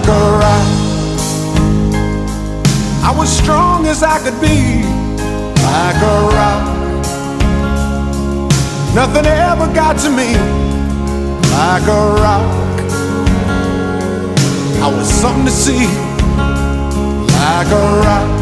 like a rock. I was strong as I could be, like a rock. Nothing ever got to me, like a rock. I was something to see, like a rock.